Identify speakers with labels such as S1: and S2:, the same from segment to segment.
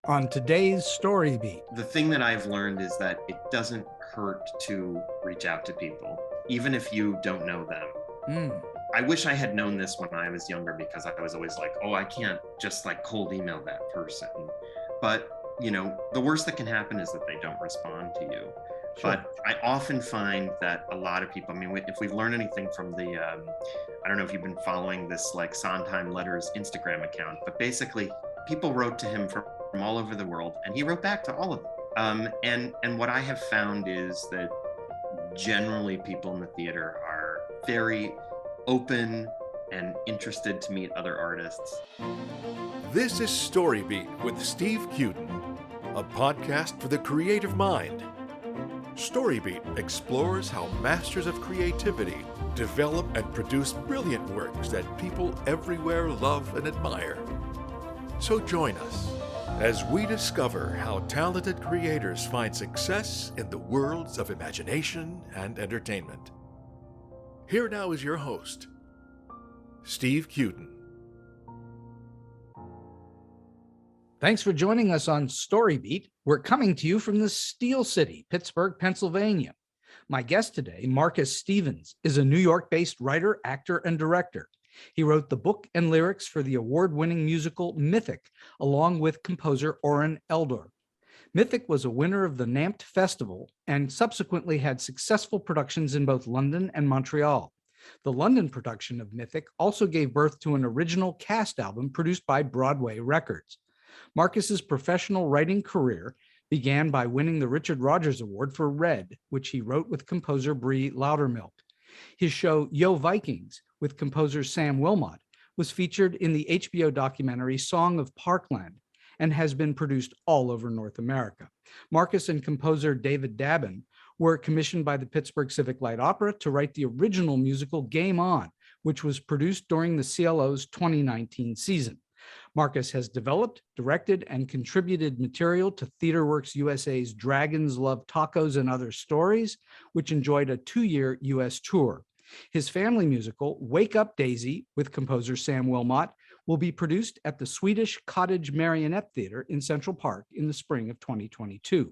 S1: on today's StoryBeat.
S2: The thing that I've learned is that it doesn't hurt to reach out to people, even if you don't know them. I wish I had known this when I was younger, because I was always like, oh, I can't just like cold email that person. But, you know, the worst that can happen is that they don't respond to you. Sure. But I often find that a lot of people, I mean, if we've learned anything from the, I don't know if you've been following this like Sondheim Letters Instagram account, but basically people wrote to him from all over the world, and he wrote back to all of them. And what I have found is that generally people in the theater are very open and interested to meet other artists.
S3: This is StoryBeat with Steve Cuden, a podcast for the creative mind. StoryBeat explores how masters of creativity develop and produce brilliant works that people everywhere love and admire. So join us as we discover how talented creators find success in the worlds of imagination and entertainment. Here now is your host, Steve Cuden.
S1: Thanks for joining us on StoryBeat. We're coming to you from the Steel City, Pittsburgh, Pennsylvania. My guest today, Marcus Stevens, is a New York-based writer, actor, and director. He wrote the book and lyrics for the award-winning musical Mythic, along with composer Oran Eldor. Mythic was a winner of the NAMT Festival and subsequently had successful productions in both London and Montreal. The London production of Mythic also gave birth to an original cast album produced by Broadway Records. Marcus's professional writing career began by winning the Richard Rodgers Award for Red, which he wrote with composer Bree Lowdermilk. His show Yo Vikings, with composer Sam Willmott, was featured in the HBO documentary Song of Parkland and has been produced all over North America. Marcus and composer Dabbon were commissioned by the Pittsburgh Civic Light Opera to write the original musical Game On, which was produced during the CLO's 2019 season. Marcus has developed, directed, and contributed material to TheaterWorks USA's Dragons Love Tacos and Other Stories, which enjoyed a 2-year US tour. His family musical, Wake Up Daisy, with composer Sam Willmott, will be produced at the Swedish Cottage Marionette Theater in Central Park in the spring of 2022.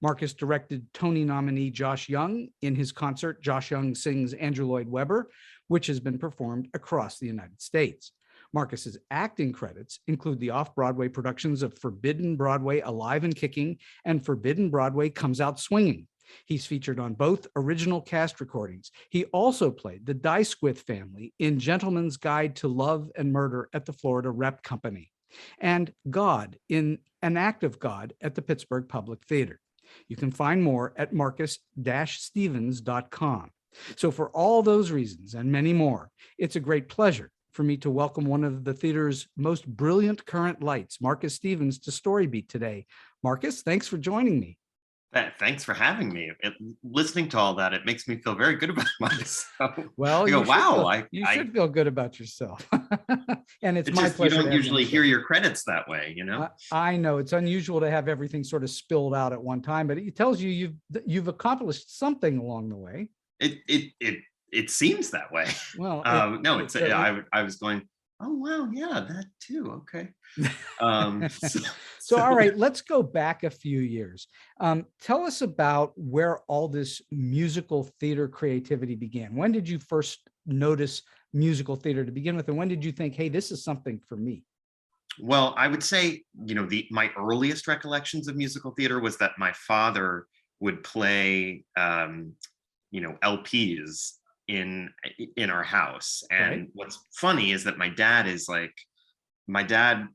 S1: Marcus directed Tony nominee Josh Young in his concert Josh Young Sings Andrew Lloyd Webber, which has been performed across the United States. Marcus's acting credits include the off-Broadway productions of Forbidden Broadway Alive and Kicking and Forbidden Broadway Comes Out Swinging. He's featured on both original cast recordings. He also played the Dysquith family in Gentleman's Guide to Love and Murder at the Florida Rep Company, and God in An Act of God at the Pittsburgh Public Theater. You can find more at marcus-stevens.com. So for all those reasons and many more, it's a great pleasure for me to welcome one of the theater's most brilliant current lights, Marcus Stevens, to StoryBeat today. Marcus, thanks for joining me.
S2: Thanks for having me. Listening to all that, it makes me feel very good about myself.
S1: Well,
S2: you
S1: should feel good about yourself. And it's my pleasure.
S2: You don't usually hear your credits that way, you know?
S1: I know it's unusual to have everything sort of spilled out at one time, but it tells you you've accomplished something along the way.
S2: It seems that way.
S1: Well,
S2: I was going, oh wow, yeah, that too. Okay.
S1: So all right, let's go back a few years. Tell us about where all this musical theater creativity began. When did you first notice musical theater to begin with, and when did you think, hey, this is something for me?
S2: Well, I would say, you know, my earliest recollections of musical theater was that my father would play, LPs in our house. And right. What's funny is that my dad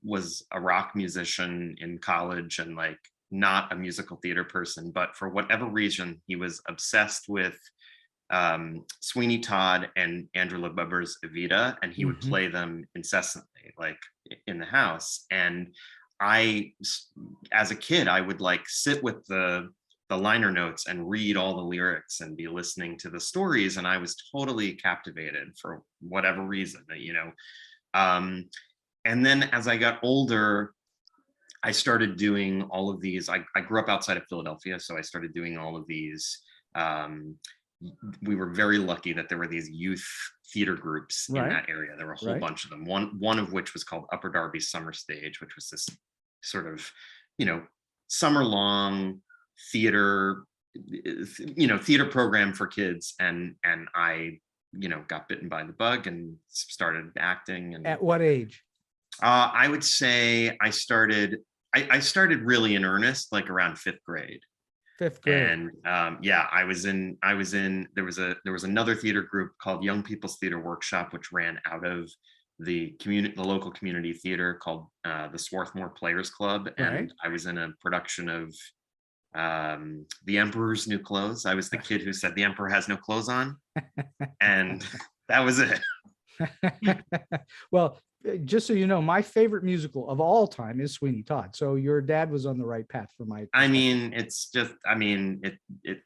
S2: was a rock musician in college and like not a musical theater person, but for whatever reason, he was obsessed with Sweeney Todd and Andrew Lloyd Webber's Evita, and he would play them incessantly, like in the house. And as a kid, I would like sit with the liner notes and read all the lyrics and be listening to the stories. And I was totally captivated for whatever reason, you know. And then as I got older, I started doing all of these. I grew up outside of Philadelphia, so I started doing all of these. We were very lucky that there were these youth theater groups in that area. There were a whole bunch of them. One of which was called Upper Darby Summer Stage, which was this sort of summer long theater, theater program for kids. And I, got bitten by the bug and started acting. And
S1: At what age?
S2: I would say I started really in earnest, like around 5th grade.
S1: 5th grade.
S2: And I was in, there was another theater group called Young People's Theater Workshop, which ran out of the local community theater called the Swarthmore Players Club. And
S1: Right.
S2: I was in a production of The Emperor's New Clothes. I was the kid who said the emperor has no clothes on. And that was it.
S1: Well, just so you know, my favorite musical of all time is Sweeney Todd. So your dad was on the right path for my.
S2: I mean, it's just,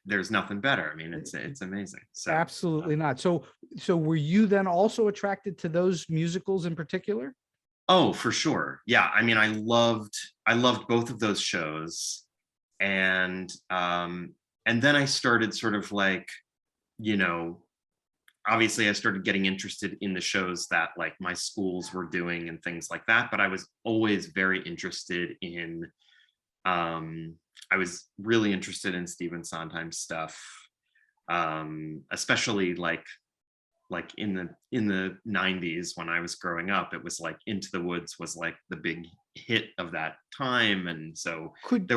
S2: there's nothing better. I mean, it's amazing. So
S1: Absolutely not. So were you then also attracted to those musicals in particular?
S2: Oh, for sure. Yeah. I mean, I loved both of those shows. And then I started sort of like, obviously I started getting interested in the shows that like my schools were doing and things like that. But I was always very interested in, I was really interested in Stephen Sondheim's stuff, especially like in the 90s when I was growing up. It was like Into the Woods was like the big hit of that time. And so
S1: could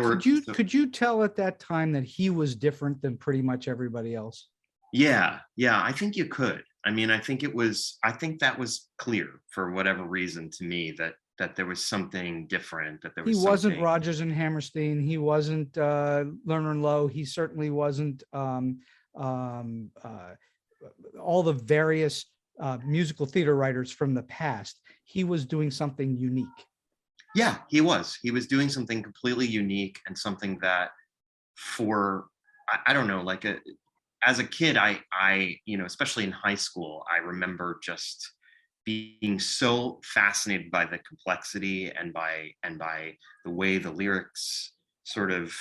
S1: you tell at that time that he was different than pretty much everybody else?
S2: Yeah, I think you could. I mean, I think that was clear for whatever reason to me, that there was something different, that there was
S1: He wasn't
S2: something...
S1: Rodgers and Hammerstein. He wasn't Lerner and Lowe. He certainly wasn't all the various musical theater writers from the past. He was doing something unique.
S2: Yeah, he was doing something completely unique, and something that I don't know, like as a kid, I especially in high school, I remember just being so fascinated by the complexity and by the way the lyrics sort of,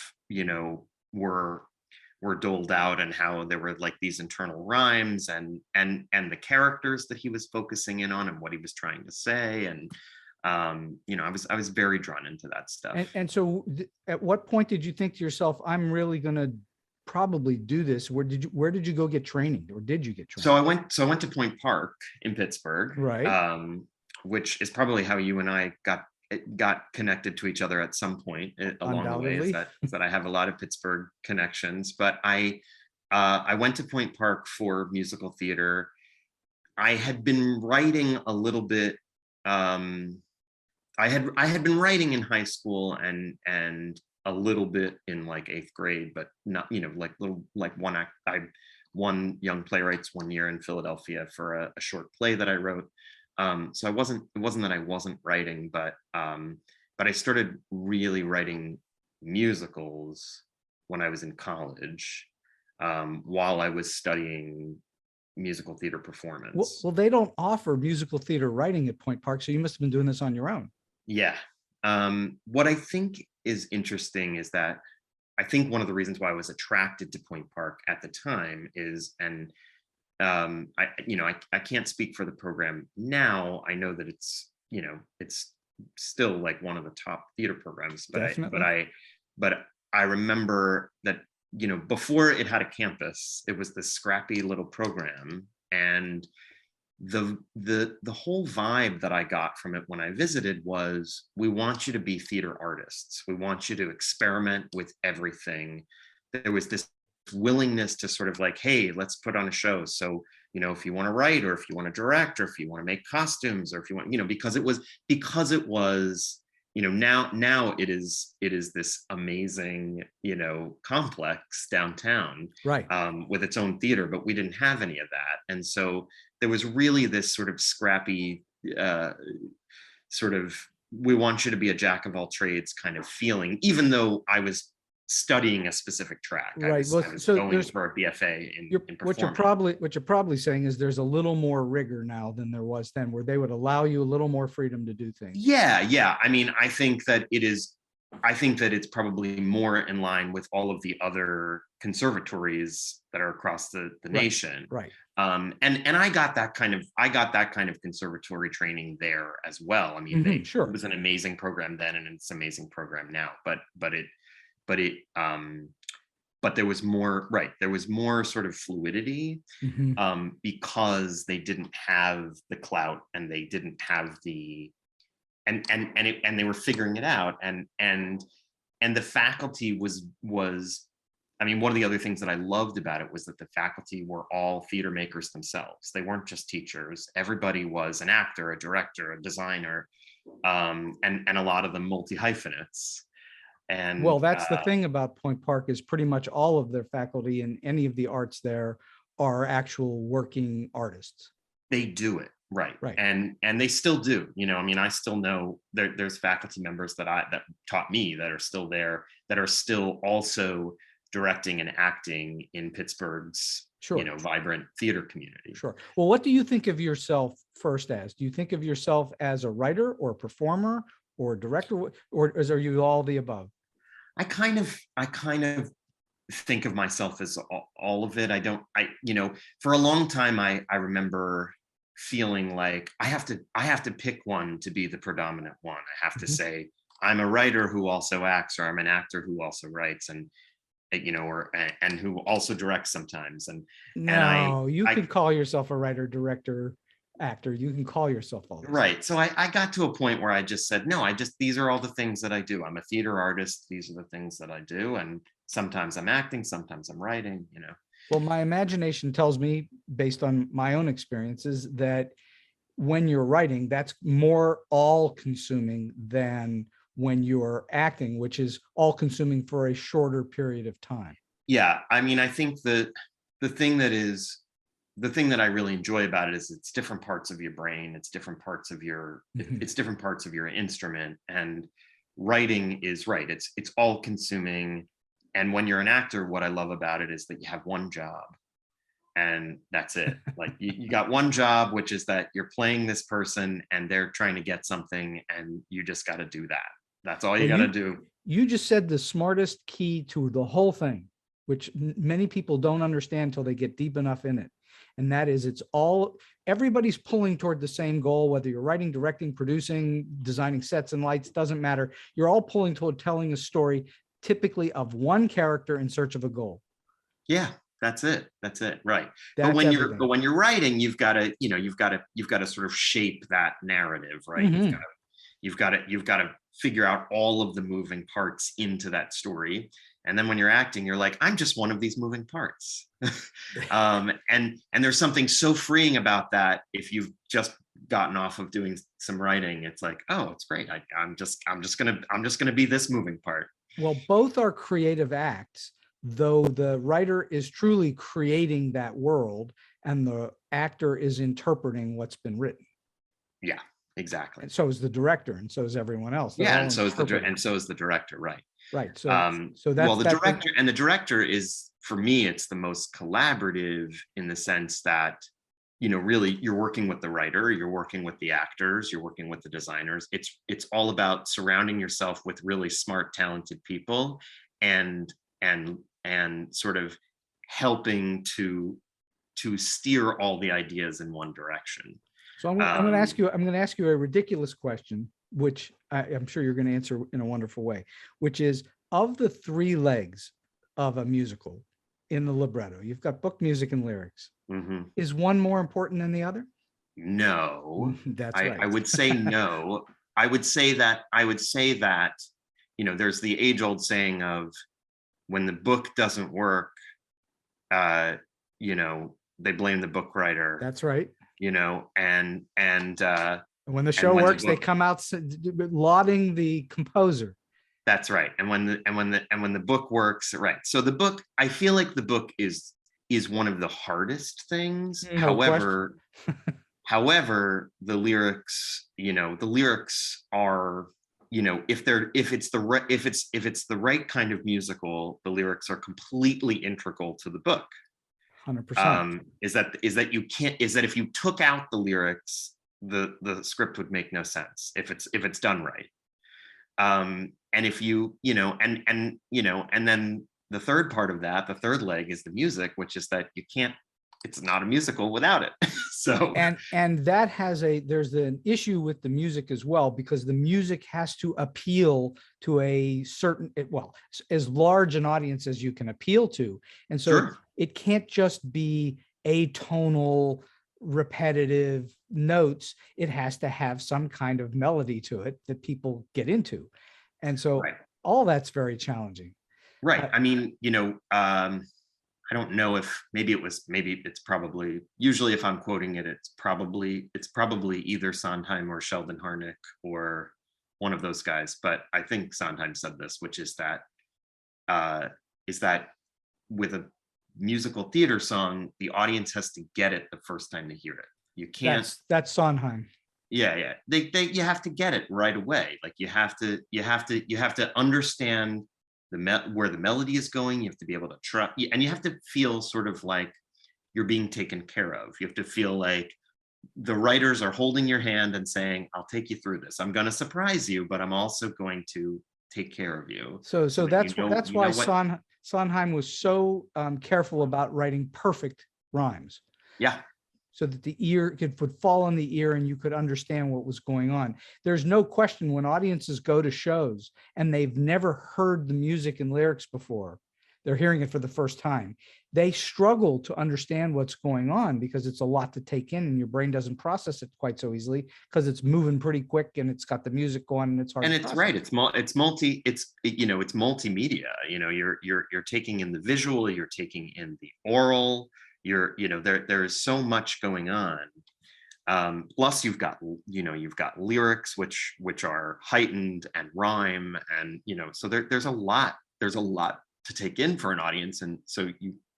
S2: were doled out, and how there were like these internal rhymes and the characters that he was focusing in on and what he was trying to say. And I was very drawn into that stuff.
S1: And so at what point did you think to yourself, I'm really going to probably do this? Where did you go get training, or did you get training?
S2: So I went to Point Park in Pittsburgh,
S1: right?
S2: Which is probably how you and I got connected to each other at some point along the way. Is that I have a lot of Pittsburgh connections. But I went to Point Park for musical theater. I had been writing a little bit. I had been writing in high school and a little bit in like 8th grade, but not, I won Young Playwrights one year in Philadelphia for a short play that I wrote. So it wasn't that I wasn't writing, but I started really writing musicals when I was in college, while I was studying musical theater performance.
S1: Well, they don't offer musical theater writing at Point Park, so you must have been doing this on your own.
S2: Yeah. What I think is interesting is that I think one of the reasons why I was attracted to Point Park at the time is, and I can't speak for the program now. I know that it's still like one of the top theater programs, but I remember that, before it had a campus, it was this scrappy little program, and the whole vibe that I got from it when I visited was, we want you to be theater artists. We want you to experiment with everything. There was this willingness to sort of like, hey, let's put on a show. So, if you want to write, or if you want to direct, or if you want to make costumes, or if you want, because it was, now it is this amazing, complex downtown,
S1: right,
S2: with its own theater, but we didn't have any of that. And so there was really this sort of scrappy, sort of, we want you to be a jack of all trades kind of feeling, even though I was studying a specific track.
S1: Right.
S2: I was going for a BFA in performance.
S1: What you're probably saying is there's a little more rigor now than there was then, where they would allow you a little more freedom to do things.
S2: Yeah. I mean, I think that it's probably more in line with all of the other conservatories that are across the nation.
S1: Right.
S2: And I got that kind of conservatory training there as well. I mean,
S1: Sure.
S2: it was an amazing program then, and it's an amazing program now. But there was more, right? There was more sort of fluidity because they didn't have the clout, and they didn't have the and they were figuring it out, and the faculty was. I mean, one of the other things that I loved about it was that the faculty were all theater makers themselves. They weren't just teachers. Everybody was an actor, a director, a designer, and a lot of them multi-hyphenates. And
S1: well, that's the thing about Point Park, is pretty much all of their faculty in any of the arts there are actual working artists.
S2: They do it. Right.
S1: Right.
S2: And they still do, I mean, I still know there's faculty members that taught me that are still there, that are still also directing and acting in Pittsburgh's,
S1: sure,
S2: vibrant theater community.
S1: Sure. Well, what do you think of yourself first as? Do you think of yourself as a writer or a performer or a director, or are you all the above?
S2: I kind of think of myself as all of it. For a long time, I remember feeling like I have to pick one to be the predominant one. I have to say I'm a writer who also acts, or I'm an actor who also writes, and who also directs sometimes. You could call yourself a writer, director, actor. You can call yourself all this. Right. So I got to a point where I just said, no, these are all the things that I do. I'm a theater artist. These are the things that I do. And sometimes I'm acting, sometimes I'm writing,
S1: Well, my imagination tells me, based on my own experiences, that when you're writing, that's more all-consuming than when you're acting, which is all-consuming for a shorter period of time.
S2: Yeah, I mean, I think the thing that I really enjoy about it is it's different parts of your brain, it's different parts of your it's different parts of your instrument, and writing is right. It's all-consuming. And when you're an actor, what I love about it is that you have one job, and that's it. Like you got one job, which is that you're playing this person and they're trying to get something, and you just got to do that. That's all you got to do. You
S1: just said the smartest key to the whole thing, which many people don't understand until they get deep enough in it. And that is, everybody's pulling toward the same goal, whether you're writing, directing, producing, designing sets and lights, doesn't matter. You're all pulling toward telling a story, typically of one character in search of a goal.
S2: Yeah, that's it. Right. But when you're writing, you've got to sort of shape that narrative, right? You've got to figure out all of the moving parts into that story. And then when you're acting, you're like, I'm just one of these moving parts. And there's something so freeing about that. If you've just gotten off of doing some writing, it's like, oh, it's great. I'm just gonna be this moving part.
S1: Well, both are creative acts, though the writer is truly creating that world and the actor is interpreting what's been written.
S2: Yeah, exactly.
S1: And so is the director, and so is everyone else.
S2: And so is the director, right?
S1: Right. So
S2: the director is, for me, it's the most collaborative in the sense that, really you're working with the writer, you're working with the actors, you're working with the designers. It's all about surrounding yourself with really smart, talented people and sort of helping to steer all the ideas in one direction.
S1: So I'm going to ask you a ridiculous question, which I'm sure you're going to answer in a wonderful way, which is, of the three legs of a musical in the libretto, you've got book, music, and lyrics. Is one more important than the other?
S2: No,
S1: that's right.
S2: I would say no. I would say that, there's the age-old saying of, when the book doesn't work, they blame the book writer.
S1: That's right.
S2: And
S1: when the show works, they come out lauding the composer.
S2: That's right. And when the book works, right. So the book, I feel like the book is one of the hardest things. However, the lyrics, are, if it's the right kind of musical, the lyrics are completely integral to the book.
S1: 100%.
S2: Is that if you took out the lyrics, the script would make no sense if it's done right. And if you, and then the third part of that, the third leg, is the music, which is that you can't it's not a musical without it. So
S1: and that has there's an issue with the music as well, because the music has to appeal to a certain, well, as large an audience as you can appeal to. And so
S2: Sure.
S1: it can't just be atonal, repetitive notes. It has to have some kind of melody to it that people get into. And so
S2: Right.
S1: all that's very challenging.
S2: Right. I mean, I don't know if maybe it's probably, usually if I'm quoting it, it's probably either Sondheim or Sheldon Harnick or one of those guys. But I think Sondheim said this, which is that with a musical theater song, the audience has to get it the first time they hear it. You can't.
S1: That's Sondheim.
S2: Yeah. You have to get it right away. Like you have to understand where the melody is going. You have to be able to trust, and you have to feel sort of like you're being taken care of. You have to feel like the writers are holding your hand and saying, I'll take you through this. I'm going to surprise you, but I'm also going to take care of you.
S1: So that's why Sondheim was so careful about writing perfect rhymes.
S2: Yeah.
S1: So that the ear would fall on the ear and you could understand what was going on. There's no question when audiences go to shows and they've never heard the music and lyrics before, they're hearing it for the first time, they struggle to understand what's going on because it's a lot to take in and your brain doesn't process it quite so easily because it's moving pretty quick and it's got the music going and it's hard.
S2: And it's right. It's multimedia. You're taking in the visual, you're taking in the oral. There is so much going on. Plus you've got lyrics which are heightened and rhyme, and so there's a lot to take in for an audience, and so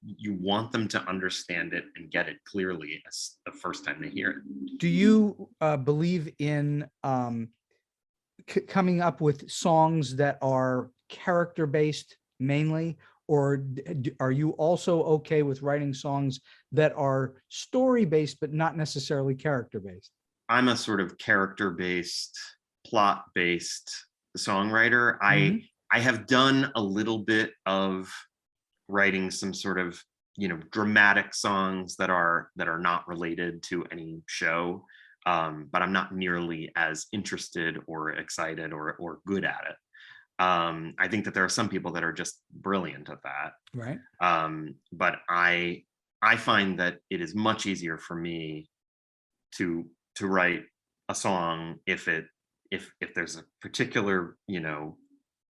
S2: you want them to understand it and get it clearly as the first time they hear it.
S1: Do you believe in coming up with songs that are character based mainly? Or are you also okay with writing songs that are story-based, but not necessarily character-based?
S2: I'm a sort of character-based, plot-based songwriter. I have done a little bit of writing some sort of, dramatic songs that are not related to any show, but I'm not nearly as interested or excited or good at it. I think that there are some people that are just brilliant at that.
S1: Right.
S2: But I find that it is much easier for me to write a song if there's a particular,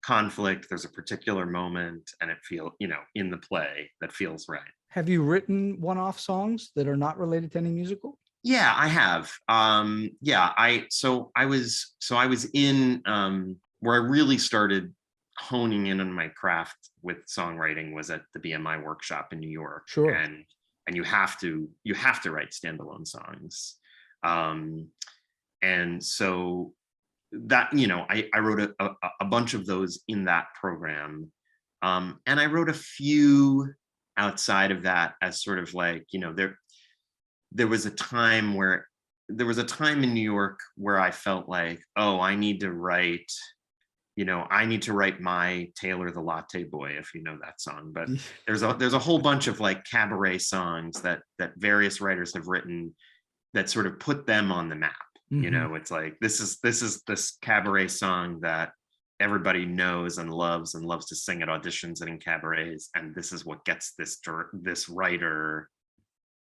S2: conflict, there's a particular moment, and it feels, in the play that feels right.
S1: Have you written one-off songs that are not related to any musical?
S2: Yeah, I have. I was in where I really started honing in on my craft with songwriting was at the BMI workshop in New York.
S1: Sure.
S2: And you have to write standalone songs. And so that, I wrote a bunch of those in that program. And I wrote a few outside of that as sort of like, there was a time in New York where I felt like, oh, I need to write my Taylor the Latte Boy, if you know that song. But there's a whole bunch of like cabaret songs that various writers have written that sort of put them on the map.
S1: Mm-hmm.
S2: It's like this is this cabaret song that everybody knows and loves to sing at auditions and in cabarets, and this is what gets this writer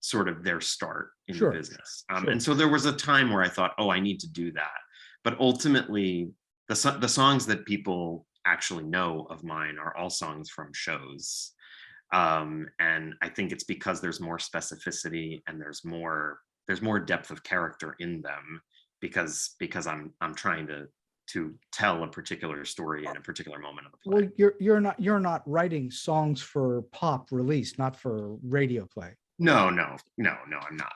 S2: sort of their start in the business. And so there was a time where I thought, oh, I need to do that. But ultimately, the songs that people actually know of mine are all songs from shows. And I think it's because there's more specificity and there's more depth of character in them because I'm trying to tell a particular story in a particular moment of the play.
S1: Well, you're not writing songs for pop release, not for radio play.
S2: No, I'm not.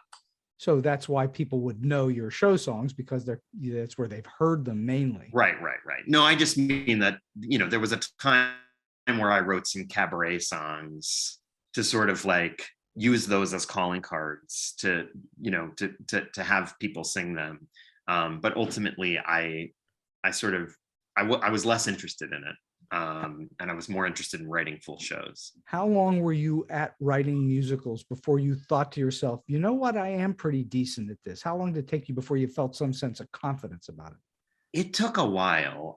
S1: So that's why people would know your show songs, because that's where they've heard them mainly.
S2: Right. No, I just mean that, there was a time where I wrote some cabaret songs to sort of like use those as calling cards to have people sing them. But ultimately I was less interested in it. And was more interested in writing full shows.
S1: How long were you at writing musicals before you thought to yourself, you know what, I am pretty decent at this? How long did it take you before you felt some sense of confidence about it?
S2: It took a while.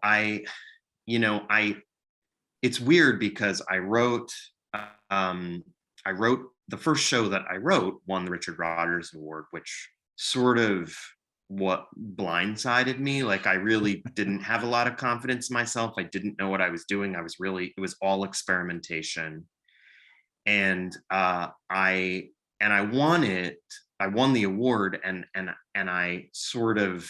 S2: It's weird because I wrote the first show that I wrote won the Richard Rodgers Award, which sort of what blindsided me. Like, I really didn't have a lot of confidence in myself. I didn't know what I was doing. It was all experimentation. And I won it. I won the award, and I sort of,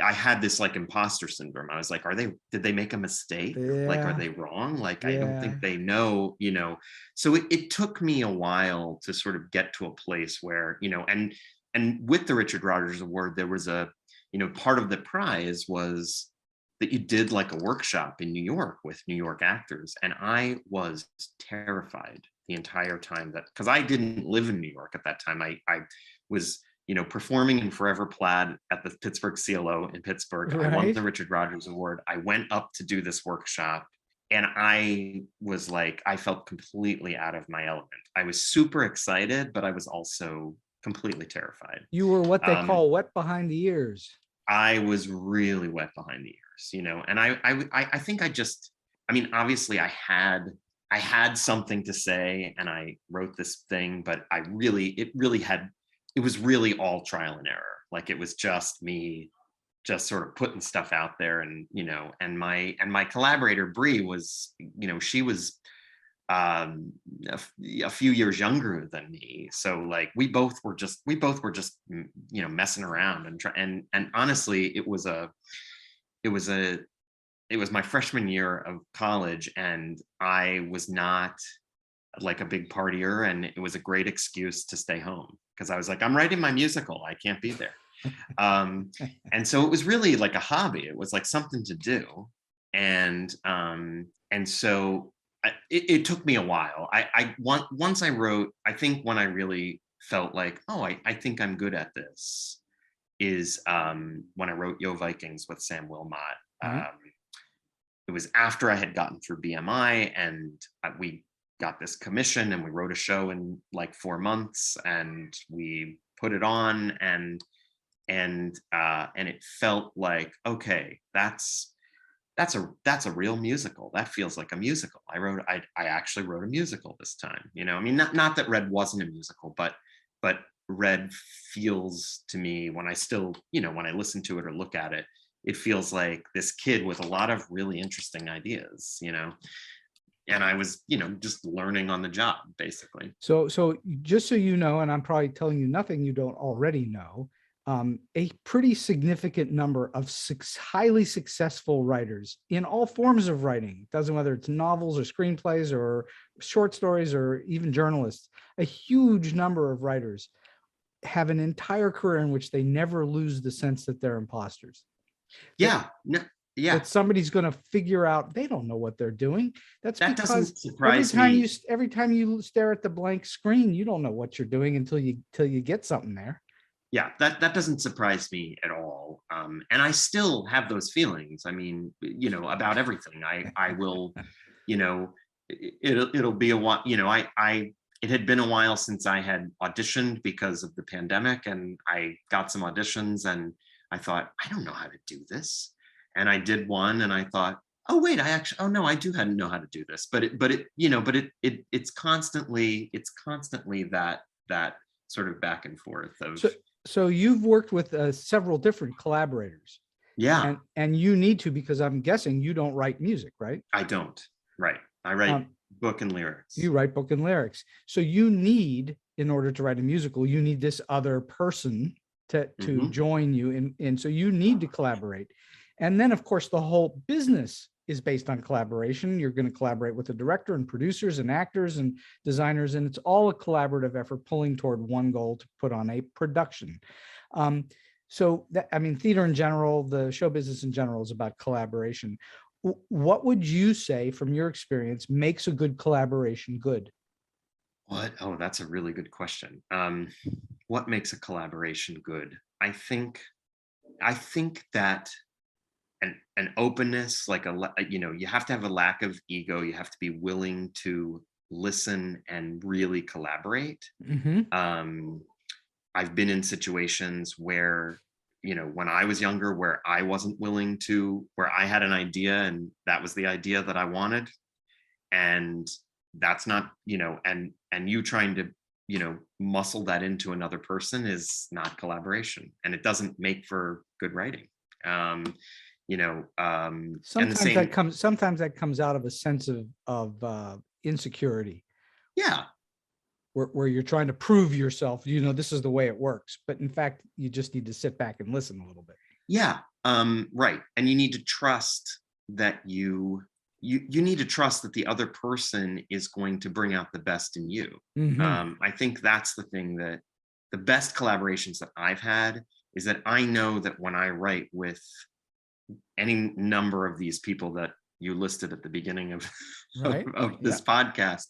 S2: I had this like imposter syndrome. I was like, did they make a mistake? Like, are they wrong? Like, I don't think they know, So it took me a while to sort of get to a place where, and with the Richard Rodgers Award, there was part of the prize was that you did like a workshop in New York with New York actors. And I was terrified the entire time, because I didn't live in New York at that time. I was, performing in Forever Plaid at the Pittsburgh CLO in Pittsburgh. Right. I won the Richard Rodgers Award. I went up to do this workshop, and I was like, I felt completely out of my element. I was super excited, but I was also completely terrified.
S1: You were what they call wet behind the ears.
S2: I was really wet behind the ears, and I think obviously I had something to say, and I wrote this thing, but it was really all trial and error. Like, it was just me just sort of putting stuff out there, and and my collaborator Bree was, she was a few years younger than me, so like we both were just messing around and honestly it was my freshman year of college, and I was not like a big partier, and it was a great excuse to stay home, because I was like, I'm writing my musical, I can't be there. And so it was really like a hobby. It was like something to do. And so it took me a while. Once I wrote, I think when I really felt like, oh, I think I'm good at this is when I wrote Yo Vikings with Sam Willmott. Mm-hmm. It was after I had gotten through BMI, and we got this commission, and we wrote a show in like 4 months, and we put it on, and it felt like, okay, that's a real musical. That feels like a musical. I actually wrote a musical this time. Not that Red wasn't a musical, but Red feels to me, when I still, when I listen to it or look at it, it feels like this kid with a lot of really interesting ideas, and I was, just learning on the job, basically.
S1: So just so you know, and I'm probably telling you nothing you don't already know, a pretty significant number of highly successful writers in all forms of writing, doesn't whether it's novels or screenplays or short stories or even journalists, a huge number of writers have an entire career in which they never lose the sense that they're imposters.
S2: Yeah.
S1: That somebody's going to figure out they don't know what they're doing. That
S2: doesn't surprise me.
S1: Every time you stare at the blank screen, you don't know what you're doing until you get something there.
S2: Yeah, that doesn't surprise me at all. And I still have those feelings. I mean, about everything. I will, it'll be a while. It had been a while since I had auditioned because of the pandemic, and I got some auditions, and I thought, I don't know how to do this. And I did one, and I thought, oh wait, I do know how to do this. But it's constantly that sort of back and forth of.
S1: So you've worked with several different collaborators.
S2: Yeah.
S1: And you need to, because I'm guessing you don't write music, right?
S2: I don't. Right. I write book and lyrics.
S1: You write book and lyrics. So you need, in order to write a musical, you need this other person to mm-hmm. join you. And so you need to collaborate. And then, of course, the whole business is based on collaboration. You're going to collaborate with the director and producers and actors and designers, and it's all a collaborative effort pulling toward one goal, to put on a production. Theater in general, the show business in general, is about collaboration. What would you say, from your experience, makes a good collaboration good?
S2: What? Oh, that's a really good question. What makes a collaboration good? I think that an openness, like you have to have a lack of ego. You have to be willing to listen and really collaborate. I've been in situations where, when I was younger, where I wasn't willing to, where I had an idea and that was the idea that I wanted. And that's not, and you trying to, muscle that into another person is not collaboration, and it doesn't make for good writing. And the same,
S1: Sometimes that comes out of a sense of insecurity.
S2: Yeah.
S1: Where you're trying to prove yourself, this is the way it works. But in fact, you just need to sit back and listen a little bit.
S2: Yeah. Right. And you need to trust that you need to trust that the other person is going to bring out the best in you. I think that's the thing, that the best collaborations that I've had is that I know that when I write with any number of these people that you listed at the beginning of,
S1: right.
S2: of this podcast,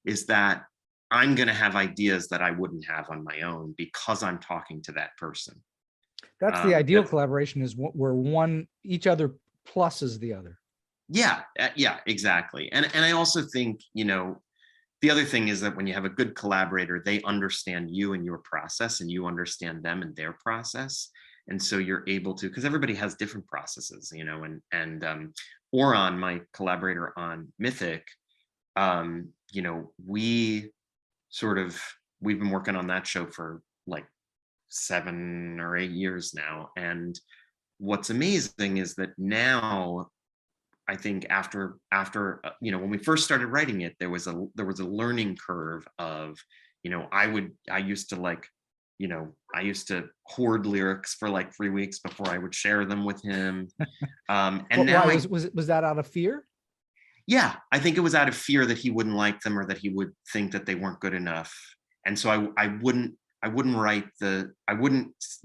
S2: is that I'm going to have ideas that I wouldn't have on my own because I'm talking to that person.
S1: That's the ideal collaboration, is where each other pluses the other.
S2: Yeah, exactly. And I also think, the other thing is that when you have a good collaborator, they understand you and your process, and you understand them and their process. And so you're able to, because everybody has different processes, and Oran, my collaborator on Mythic, we've been working on that show for like 7 or 8 years now. And what's amazing is that now, I think after when we first started writing it, there was a learning curve of, I used to hoard lyrics for like 3 weeks before I would share them with him. And now
S1: was that out of fear?
S2: Yeah, I think it was out of fear that he wouldn't like them, or that he would think that they weren't good enough. And so I wouldn't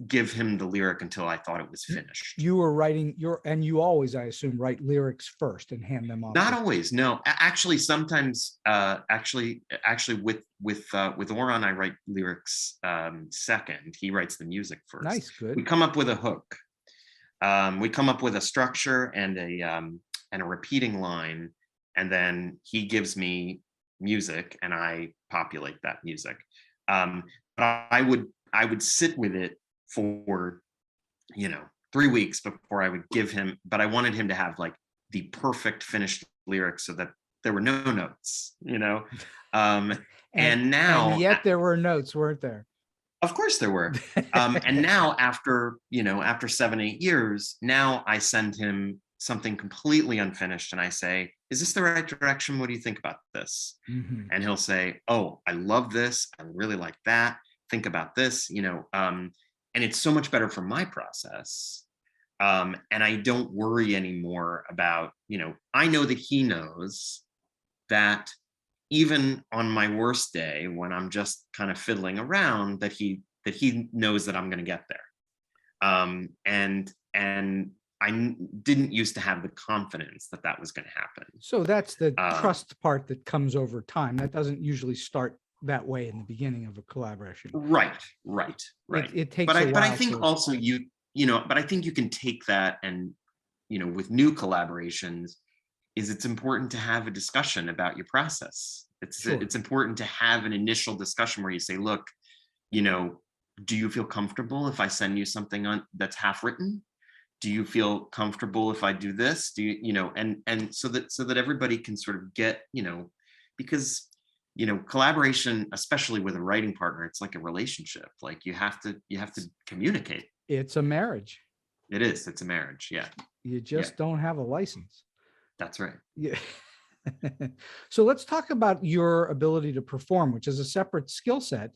S2: give him the lyric until I thought it was finished.
S1: You were writing and you always, I assume, write lyrics first and hand them off.
S2: Not always, no. Actually, sometimes, with Oran, I write lyrics second. He writes the music first.
S1: Nice, good.
S2: We come up with a hook. We come up with a structure and a repeating line, and then he gives me music and I populate that music. But I would sit with it for 3 weeks before I would give him, but I wanted him to have like the perfect finished lyrics so that there were no notes, and now,
S1: and yet there were notes, weren't there?
S2: Of course there were. And now after 7-8 years, now I send him something completely unfinished and I say, is this the right direction? What do you think about this? And he'll say, oh, I love this. I really like that. Think about this, and it's so much better for my process. And I don't worry anymore about, I know that he knows that even on my worst day, when I'm just kind of fiddling around, that he knows that I'm going to get there. And I didn't used to have the confidence that was going to happen. So
S1: that's the trust part that comes over time. That doesn't usually start that way in the beginning of a collaboration.
S2: Right.
S1: It takes
S2: but
S1: a while.
S2: But I think also but I think you can take that and, with new collaborations, it's important to have a discussion about your process. It's important to have an initial discussion where you say, look, do you feel comfortable if I send you something that's half written? Do you feel comfortable if I do this? Do you, and so that everybody can sort of get, because, collaboration, especially with a writing partner, it's like a relationship. Like you have to communicate.
S1: It's a marriage.
S2: It is. It's a marriage. Yeah.
S1: You just don't have a license.
S2: That's right.
S1: Yeah. So let's talk about your ability to perform, which is a separate skill set,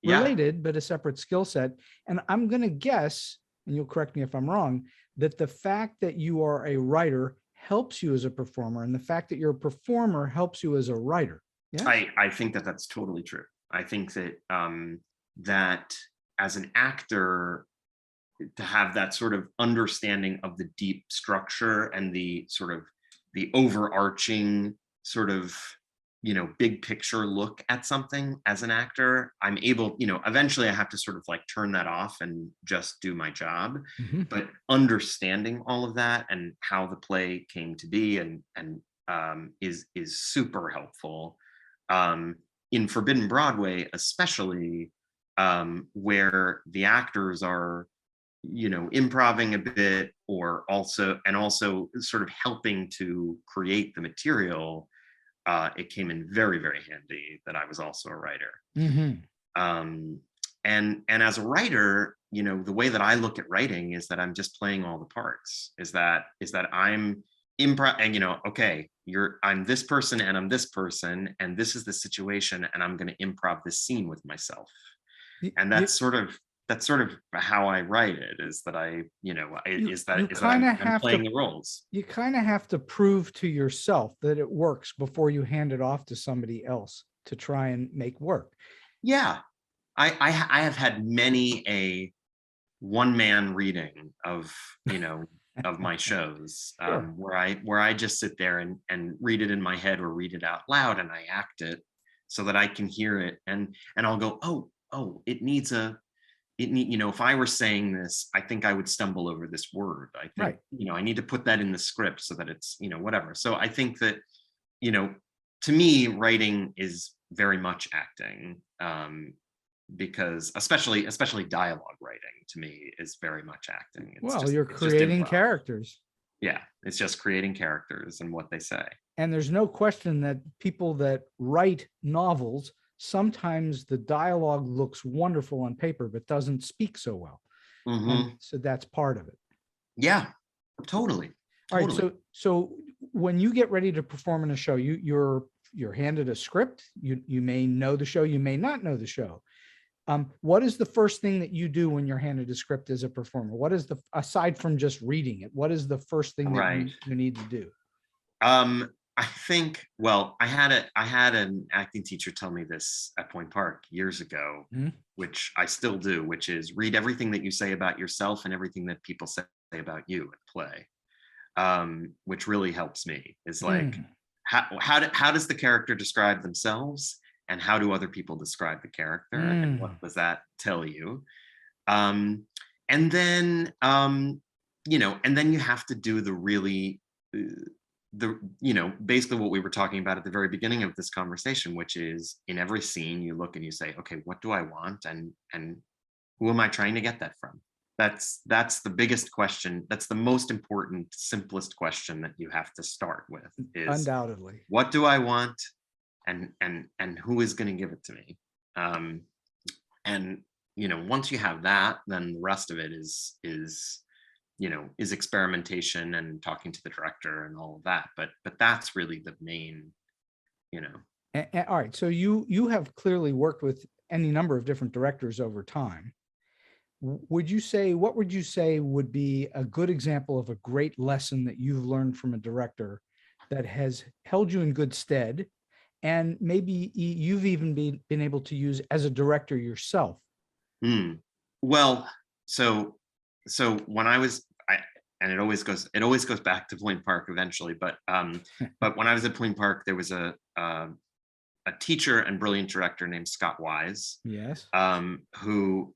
S1: related, but a separate skill set. And I'm going to guess, and you'll correct me if I'm wrong, that the fact that you are a writer helps you as a performer, and the fact that you're a performer helps you as a writer. Yeah,
S2: I think that's totally true. I think that that as an actor, to have that sort of understanding of the deep structure and the sort of the overarching sort of big picture look at something as an actor, I'm able, eventually I have to sort of like turn that off and just do my job.
S1: Mhm.
S2: But understanding all of that and how the play came to be and is super helpful. In Forbidden Broadway, especially, where the actors are, improving a bit, or also sort of helping to create the material. It came in very, very handy that I was also a writer.
S1: Mhm.
S2: And as a writer, the way that I look at writing is that I'm just playing all the parts. Is that I'm improv, and okay, I'm this person and I'm this person, and this is the situation, and I'm going to improv this scene with myself. And that's sort of how I write it. Is that I'm playing the roles.
S1: You kind of have to prove to yourself that it works before you hand it off to somebody else to try and make work.
S2: Yeah, I have had many a one-man reading of of my shows,
S1: Sure.
S2: where I just sit there and read it in my head or read it out loud, and I act it so that I can hear it, and I'll go, oh, if I were saying this, I think I would stumble over this word. I think,
S1: Right.
S2: I need to put that in the script so that it's, whatever. So I think that, to me, writing is very much acting, because especially dialogue writing to me is very much acting.
S1: You're creating characters.
S2: Yeah, it's just creating characters and what they say.
S1: And there's no question that people that write novels, sometimes the dialogue looks wonderful on paper, but doesn't speak so well.
S2: Mhm.
S1: So that's part of it.
S2: Yeah, totally.
S1: All right. So when you get ready to perform in a show, you're handed a script. You may know the show, you may not know the show. What is the first thing that you do when you're handed a script as a performer? What is aside from just reading it, what is the first thing that you need to do?
S2: I think, well, I had an acting teacher tell me this at Point Park years ago, which I still do, which is read everything that you say about yourself and everything that people say about you at play, which really helps me. Is like, how does the character describe themselves, and how do other people describe the character, and what does that tell you? And then you have to do the really basically what we were talking about at the very beginning of this conversation, which is in every scene you look and you say, okay, what do I want, and who am I trying to get that from? That's the biggest question. That's the most important, simplest question that you have to start with, is
S1: undoubtedly,
S2: what do I want, and who is going to give it to me? And once you have that, then the rest of it is experimentation and talking to the director and all of that. But that's really the main,
S1: all right. So you have clearly worked with any number of different directors over time. What would you say would be a good example of a great lesson that you've learned from a director that has held you in good stead, and maybe you've even been able to use as a director yourself?
S2: Well, so when I was, and it always goes back to Point Park eventually, but when I was at Point Park, there was a teacher and brilliant director named Scott Wise,
S1: yes,
S2: who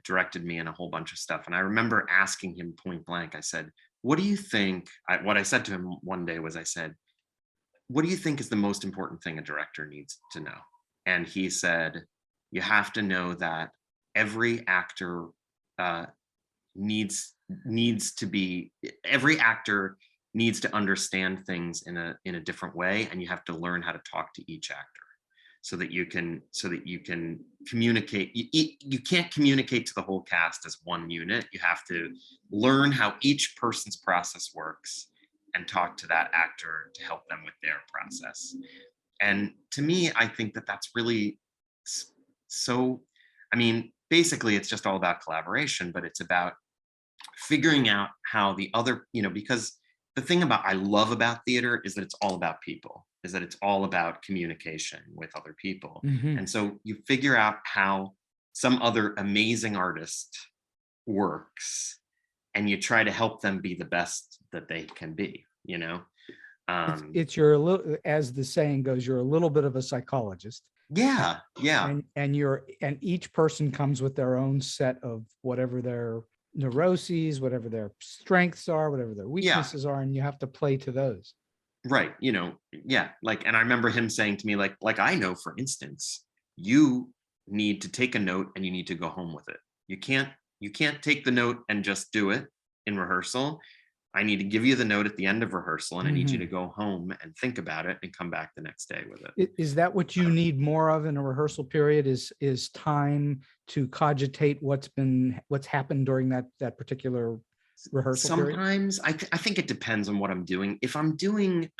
S2: directed me in a whole bunch of stuff. And I remember asking him point blank, I said, what do you think? What I said to him one day was, I said, what do you think is the most important thing a director needs to know? And he said, you have to know that every actor needs to understand things in a different way, and you have to learn how to talk to each actor so that you can communicate. You can't communicate to the whole cast as one unit. You have to learn how each person's process works and talk to that actor to help them with their process. And to me, I think that that's really so, basically it's just all about collaboration, but it's about figuring out how the other, because the thing I love about theater is that it's all about people, is that it's all about communication with other people. And so you figure out how some other amazing artist works, and you try to help them be the best that they can be,
S1: It's you're a little, as the saying goes, you're a little bit of a psychologist.
S2: Yeah,
S1: And each person comes with their own set of whatever their neuroses, whatever their strengths are, whatever their weaknesses are, and you have to play to those.
S2: right. Like, and I remember him saying to me, like I know, for instance, you need to take a note and you need to go home with it. You can't take the note and just do it in rehearsal. I need to give you the note at the end of rehearsal, and I need you to go home and think about it and come back the next day with it.
S1: Is that what you need more of in a rehearsal period? Is time to cogitate what's happened during that particular rehearsal period?
S2: Sometimes I think it depends on what I'm doing. If I'm doing,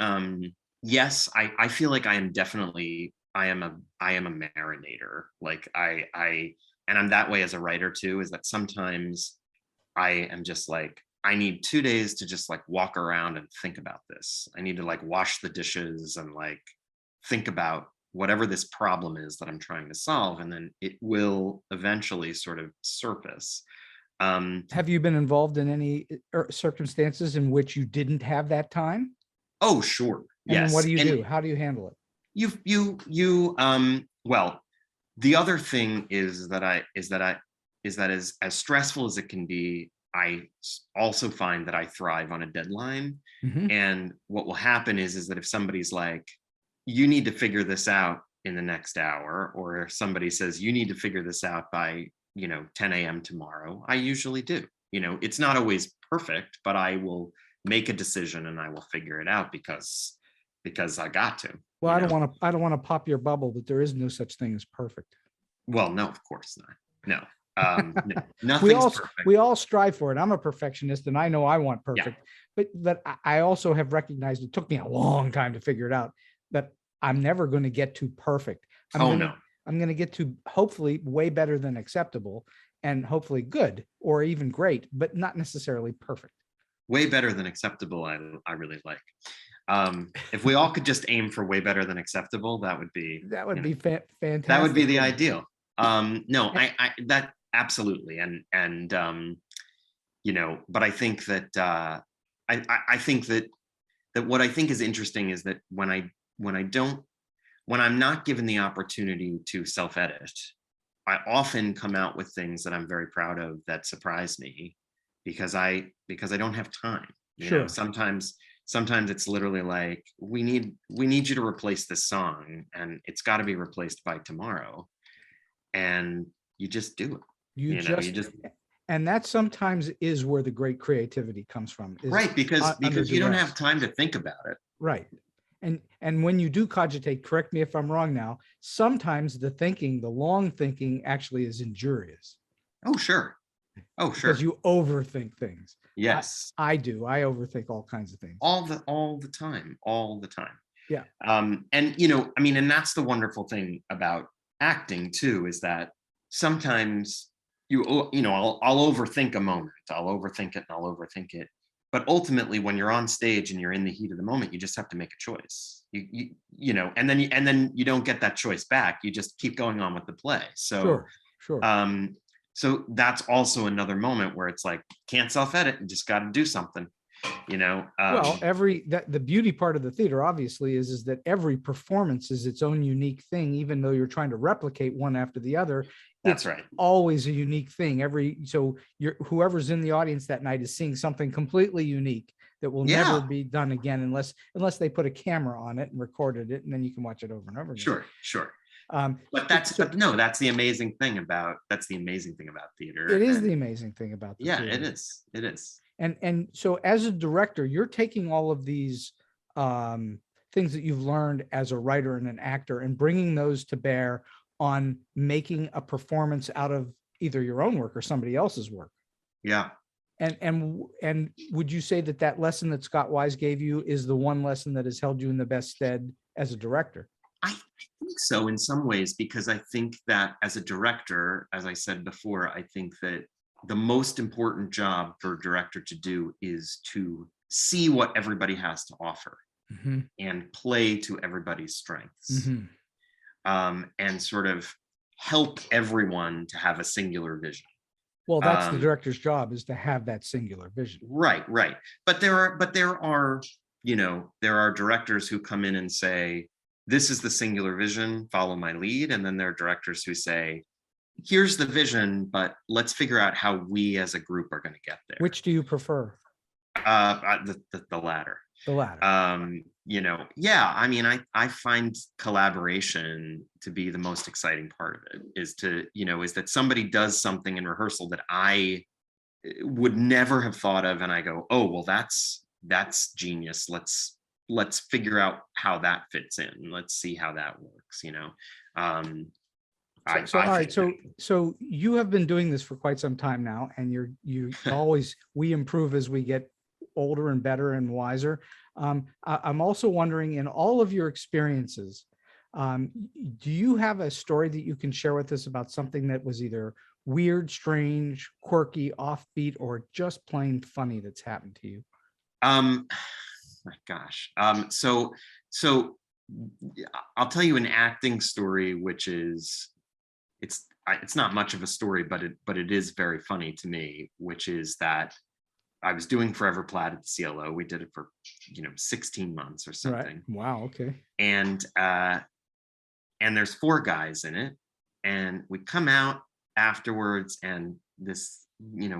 S2: yes, I feel like I am a marinator. Like and I'm that way as a writer too, is that sometimes I am just like, I need 2 days to just like walk around and think about this. I need to like wash the dishes and like think about whatever this problem is that I'm trying to solve, and then it will eventually sort of surface.
S1: Have you been involved in any circumstances in which you didn't have that time?
S2: Oh, sure.
S1: And
S2: Yes.
S1: what do you do? How do you handle it?
S2: Well, the other thing is that as stressful as it can be, I also find that I thrive on a deadline. And what will happen is that if somebody's like, you need to figure this out in the next hour, or if somebody says you need to figure this out by 10 a.m. tomorrow, I usually do. It's not always perfect, but I will make a decision and I will figure it out because I got to.
S1: Well, I don't want to pop your bubble, but there is no such thing as perfect.
S2: Well, no, of course not. No. No, nothing's perfect.
S1: We all strive for it. I'm a perfectionist and I know I want perfect, but I also have recognized it took me a long time to figure it out, that I'm never going to get to perfect. I'm going to get to hopefully way better than acceptable, and hopefully good or even great, but not necessarily perfect.
S2: Way better than acceptable, I really like. If we all could just aim for way better than acceptable, that would be
S1: fantastic.
S2: That would be the ideal. No, I that absolutely. And but I think that I think that what I think is interesting is that when I'm not given the opportunity to self-edit, I often come out with things that I'm very proud of that surprise me, because I don't have time.
S1: Sure.
S2: Sometimes it's literally like, we need you to replace this song, and it's got to be replaced by tomorrow, and you just do it. You just
S1: and that sometimes is where the great creativity comes from.
S2: Right, because you don't have time to think about it.
S1: Right. And when you do cogitate, correct me if I'm wrong now, sometimes the long thinking actually is injurious.
S2: Oh, sure.
S1: Because you overthink things.
S2: Yes.
S1: I do. I overthink all kinds of things.
S2: All the time.
S1: Yeah.
S2: And and that's the wonderful thing about acting too, is that sometimes I'll overthink a moment. I'll overthink it. But ultimately, when you're on stage and you're in the heat of the moment, you just have to make a choice. And then you don't get that choice back. You just keep going on with the play. So
S1: sure.
S2: So that's also another moment where it's like, can't self-edit, and just got to do something.
S1: Well, the beauty part of the theater obviously is that every performance is its own unique thing, even though you're trying to replicate one after the other.
S2: That's right.
S1: Always a unique thing. Whoever's in the audience that night is seeing something completely unique that will never be done again, unless they put a camera on it and recorded it, and then you can watch it over and over again.
S2: Sure. But that's the amazing thing about theater.
S1: It is the amazing thing about the theater.
S2: It is.
S1: And so as a director, you're taking all of these things that you've learned as a writer and an actor and bringing those to bear on making a performance out of either your own work or somebody else's work.
S2: Yeah.
S1: And would you say that lesson that Scott Wise gave you is the one lesson that has held you in the best stead as a director?
S2: I think so, in some ways, because I think that as a director, as I said before, I think that the most important job for a director to do is to see what everybody has to offer and play to everybody's strengths, and sort of help everyone to have a singular vision.
S1: Well, that's the director's job, is to have that singular vision.
S2: Right. But there are there are directors who come in and say, this is the singular vision, follow my lead. And then there are directors who say, here's the vision, but let's figure out how we as a group are going to get there.
S1: Which do you prefer?
S2: The latter.
S1: The latter.
S2: Yeah, I mean, I find collaboration to be the most exciting part of it, is that somebody does something in rehearsal that I would never have thought of, and I go, oh, well, that's genius. Let's figure out how that fits in. Let's see how that works.
S1: So you have been doing this for quite some time now, and you always, we improve as we get older and better and wiser. I'm also wondering, in all of your experiences, do you have a story that you can share with us about something that was either weird, strange, quirky, offbeat, or just plain funny that's happened to you?
S2: My gosh. So I'll tell you an acting story, which is, it's not much of a story, but it is very funny to me, which is that I was doing Forever Plaid at the CLO. We did it for 16 months or something.
S1: Right. Wow. Okay.
S2: And there's 4 guys in it, and we come out afterwards, and this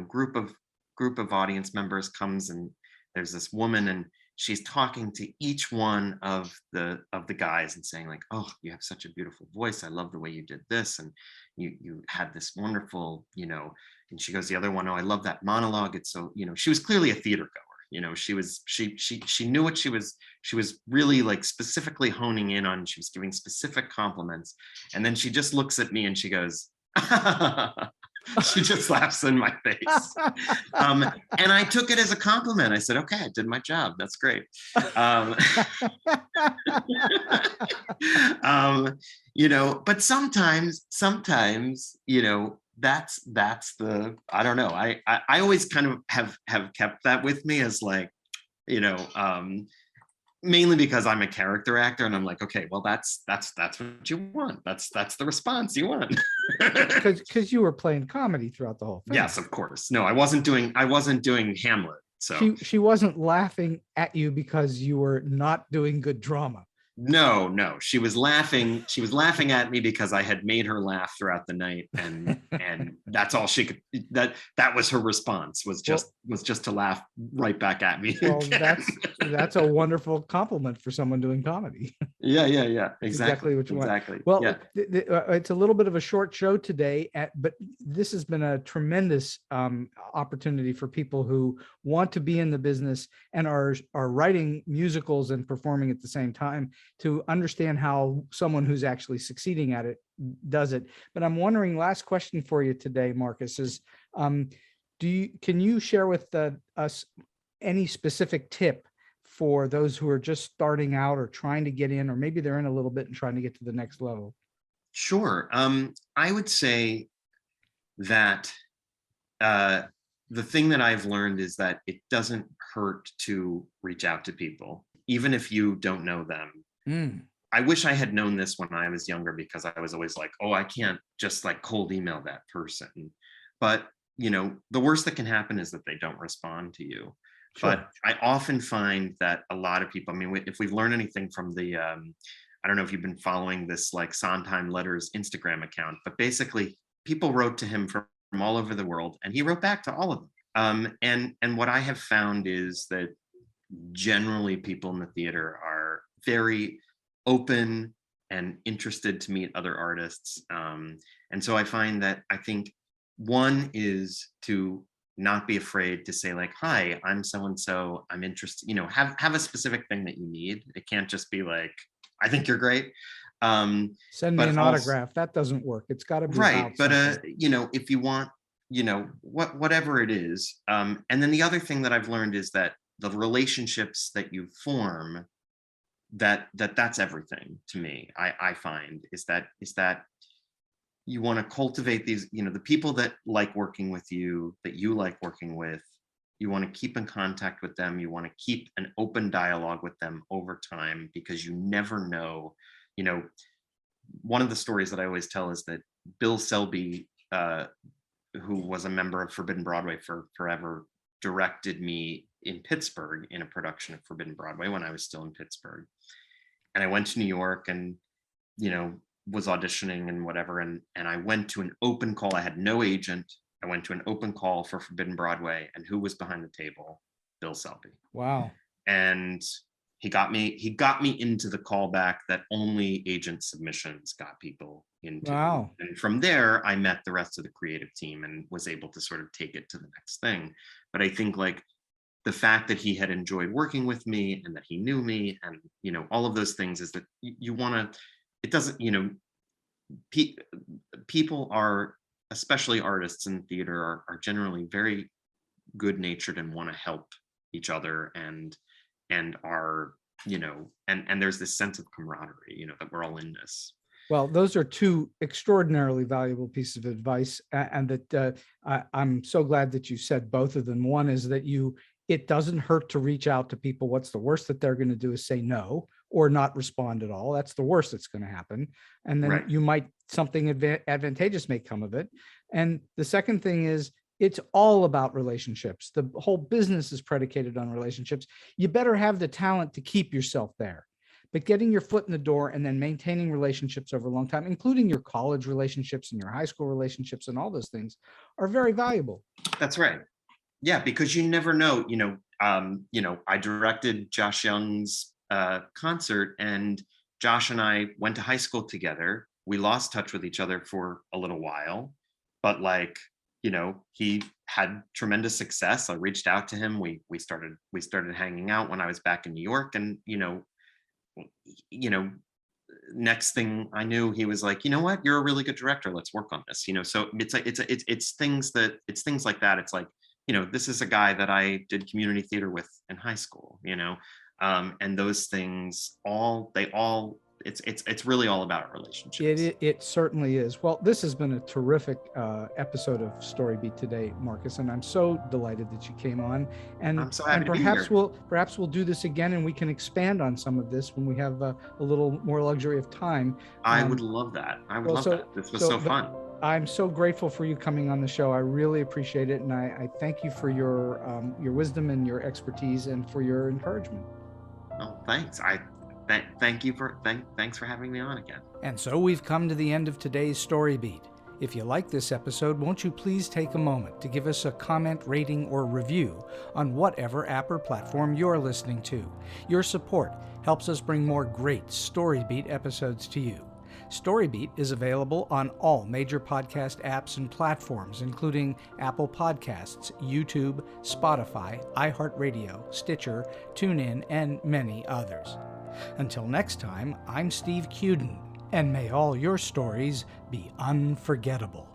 S2: group of audience members comes, and there's this woman, and she's talking to each one of the guys and saying, like, oh, you have such a beautiful voice. I love the way you did this. And you had this wonderful, and she goes, the other one, oh, I love that monologue. It's so, she was clearly a theater goer. She knew what she was really like specifically honing in on. She was giving specific compliments. And then she just looks at me and she goes, she just laughs in my face. And I took it as a compliment. I said, okay, I did my job. That's great. But sometimes, that's the, I don't know. I always kind of have kept that with me as like, mainly because I'm a character actor, and I'm like, okay, well, that's what you want. That's the response you want.
S1: Because you were playing comedy throughout the whole thing.
S2: Yes, of course. No, I wasn't doing Hamlet. So
S1: she wasn't laughing at you because you were not doing good drama.
S2: No, she was laughing. She was laughing at me because I had made her laugh throughout the night, and that's all she could. That was her response, was just to laugh right back at me.
S1: Well, that's a wonderful compliment for someone doing comedy.
S2: Yeah. Exactly
S1: what you want.
S2: Exactly.
S1: Well,
S2: yeah.
S1: It's a little bit of a short show today, but this has been a tremendous opportunity for people who want to be in the business and are writing musicals and performing at the same time, to understand how someone who's actually succeeding at it does it. But I'm wondering, last question for you today, Marcus, is can you share with us any specific tip for those who are just starting out or trying to get in, or maybe they're in a little bit and trying to get to the next level?
S2: Sure. I would say that the thing that I've learned is that it doesn't hurt to reach out to people, even if you don't know them. I wish I had known this when I was younger, because I was always like, oh, I can't just like cold email that person. But, the worst that can happen is that they don't respond to you. Sure. But I often find that a lot of people, I mean, if we've learned anything from the, I don't know if you've been following this like Sondheim Letters Instagram account, but basically people wrote to him from all over the world, and he wrote back to all of them. And what I have found is that generally people in the theater are very open and interested to meet other artists. And so I find that, I think one is to not be afraid to say like, hi, I'm so-and-so, I'm interested, have a specific thing that you need. It can't just be like, I think you're great.
S1: Send me an autograph. That doesn't work. It's got to be
S2: right. But if you want, whatever it is. And then the other thing that I've learned is that the relationships that you form, that's everything to me. I find is that you want to cultivate these, the people that like working with you, that you like working with, you want to keep in contact with them. You want to keep an open dialogue with them over time, because you never know. One of the stories that I always tell is that Bill Selby, who was a member of Forbidden Broadway for forever, directed me in Pittsburgh in a production of Forbidden Broadway when I was still in Pittsburgh. And I went to New York and, was auditioning and whatever. And I went to an open call. I had no agent. I went to an open call for Forbidden Broadway, and who was behind the table? Bill Selby.
S1: Wow.
S2: And he got me into the callback that only agent submissions got people into.
S1: Wow.
S2: And from there, I met the rest of the creative team and was able to sort of take it to the next thing. But I think like the fact that he had enjoyed working with me and that he knew me and, all of those things is that you want to, it doesn't, people are, especially artists in theater, are generally very good natured and want to help each other and are, and there's this sense of camaraderie, that we're all in this.
S1: Well, those are two extraordinarily valuable pieces of advice, and that I'm so glad that you said both of them. One is that it doesn't hurt to reach out to people. What's the worst that they're going to do is say no or not respond at all. That's the worst that's going to happen. And then
S2: Right.
S1: Something advantageous may come of it. And the second thing is, it's all about relationships. The whole business is predicated on relationships. You better have the talent to keep yourself there. But getting your foot in the door and then maintaining relationships over a long time, including your college relationships and your high school relationships and all those things, are very valuable.
S2: That's right. Yeah, because you never know. I directed Josh Young's concert, and Josh and I went to high school together. We lost touch with each other for a little while, but he had tremendous success. I reached out to him. We started hanging out when I was back in New York, and next thing I knew, he was like, you know what, you're a really good director. Let's work on this. So it's things like that. It's like, this is a guy that I did community theater with in high school. And those things it's really all about relationships.
S1: It certainly is. Well, this has been a terrific episode of StoryBeat today, Marcus, and I'm so delighted that you came on. And
S2: I'm so happy to be
S1: perhaps we'll do this again, and we can expand on some of this when we have a little more luxury of time.
S2: I would love that. That. This was so fun.
S1: I'm so grateful for you coming on the show. I really appreciate it, and I thank you for your wisdom and your expertise and for your encouragement.
S2: Oh, thanks. Thanks for having me on again.
S1: And so we've come to the end of today's StoryBeat. If you like this episode, won't you please take a moment to give us a comment, rating, or review on whatever app or platform you're listening to. Your support helps us bring more great StoryBeat episodes to you. StoryBeat is available on all major podcast apps and platforms, including Apple Podcasts, YouTube, Spotify, iHeartRadio, Stitcher, TuneIn, and many others. Until next time, I'm Steve Cuden, and may all your stories be unforgettable.